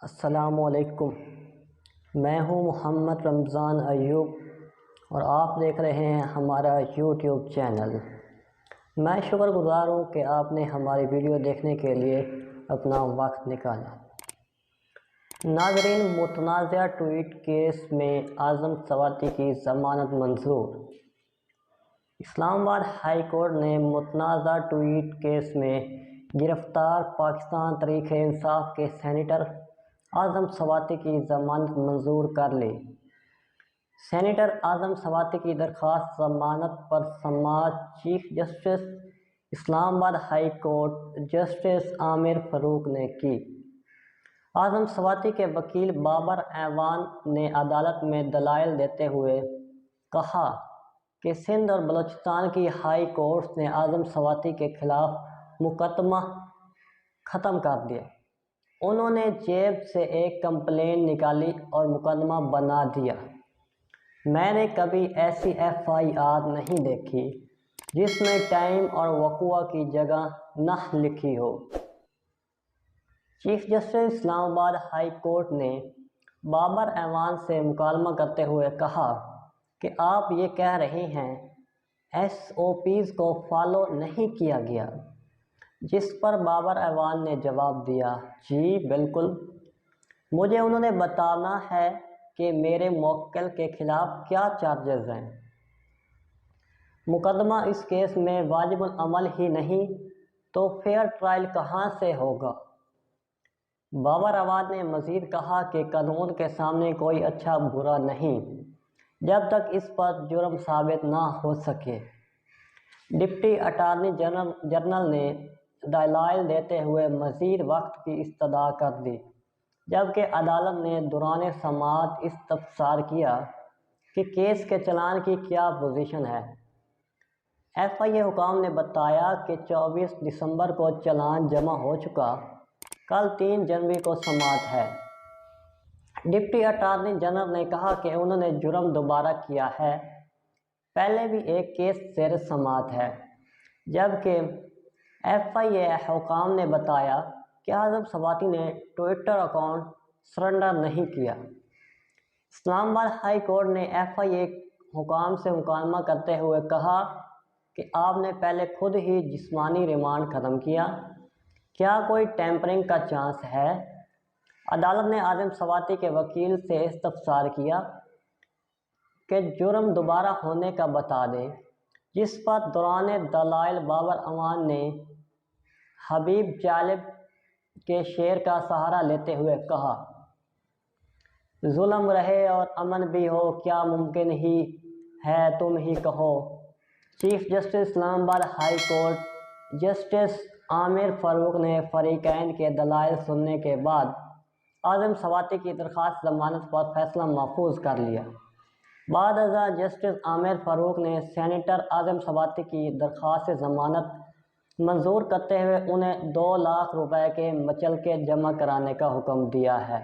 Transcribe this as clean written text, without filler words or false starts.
السلام علیکم۔ میں ہوں محمد رمضان ایوب اور آپ دیکھ رہے ہیں ہمارا یوٹیوب چینل۔ میں شکر گزار ہوں کہ آپ نے ہماری ویڈیو دیکھنے کے لیے اپنا وقت نکالا۔ ناظرین، متنازع ٹویٹ کیس میں اعظم سواتی کی ضمانت منظور۔ اسلام آباد ہائی کورٹ نے متنازع ٹویٹ کیس میں گرفتار پاکستان تحریک انصاف کے سینیٹر اعظم سواتی کی ضمانت منظور کر لی۔ سینیٹر اعظم سواتی کی درخواست ضمانت پر سماعت چیف جسٹس اسلام آباد ہائی کورٹ جسٹس عامر فاروق نے کی۔ اعظم سواتی کے وکیل بابر اعوان نے عدالت میں دلائل دیتے ہوئے کہا کہ سندھ اور بلوچستان کی ہائی کورٹس نے اعظم سواتی کے خلاف مقدمہ ختم کر دیا۔ انہوں نے جیب سے ایک کمپلین نکالی اور مقدمہ بنا دیا۔ میں نے کبھی ایسی ایف آئی آر نہیں دیکھی جس میں ٹائم اور وقوع کی جگہ نہ لکھی ہو۔ چیف جسٹس اسلام آباد ہائی کورٹ نے بابر اعوان سے مکالمہ کرتے ہوئے کہا کہ آپ یہ کہہ رہے ہیں ایس او پیز کو فالو نہیں کیا گیا، جس پر بابر اعوان نے جواب دیا، جی بالکل، مجھے انہوں نے بتانا ہے کہ میرے موکل کے خلاف کیا چارجز ہیں۔ مقدمہ اس کیس میں واجب العمل ہی نہیں تو فیئر ٹرائل کہاں سے ہوگا؟ بابر اعوان نے مزید کہا کہ قانون کے سامنے کوئی اچھا برا نہیں جب تک اس پر جرم ثابت نہ ہو سکے۔ ڈپٹی اٹارنی جنرل نے دلائل دیتے ہوئے مزید وقت کی استدعا کر دی، جبکہ عدالت نے دوران سماعت استفسار کیا کہ کیس کے چلان کی کیا پوزیشن ہے۔ ایف آئی اے حکام نے بتایا کہ 24 دسمبر کو چلان جمع ہو چکا، کل 3 جنوری کو سماعت ہے۔ ڈپٹی اٹارنی جنرل نے کہا کہ انہوں نے جرم دوبارہ کیا ہے، پہلے بھی ایک کیس زیر سماعت ہے، جبکہ ایف آئی اے حکام نے بتایا کہ اعظم سواتی نے ٹوئٹر اکاؤنٹ سرنڈر نہیں کیا۔ اسلام آباد ہائی کورٹ نے ایف آئی اے حکام سے مکالمہ کرتے ہوئے کہا کہ آپ نے پہلے خود ہی جسمانی ریمانڈ ختم کیا، کیا کوئی ٹیمپرنگ کا چانس ہے؟ عدالت نے اعظم سواتی کے وکیل سے استفسار کیا کہ جرم دوبارہ ہونے کا بتا دیں، جس پر دوران دلائل بابر اعوان نے حبیب جالب کے شعر کا سہارا لیتے ہوئے کہا، ظلم رہے اور امن بھی ہو، کیا ممکن ہی ہے تم ہی کہو۔ چیف جسٹس اسلام آباد ہائی کورٹ جسٹس عامر فاروق نے فریقین کے دلائل سننے کے بعد اعظم سواتی کی درخواست ضمانت پر فیصلہ محفوظ کر لیا۔ بعد ازاں جسٹس عامر فاروق نے سینیٹر اعظم سواتی کی درخواست ضمانت منظور کرتے ہوئے انہیں 2 لاکھ روپے کے مچلکے جمع کرانے کا حکم دیا ہے۔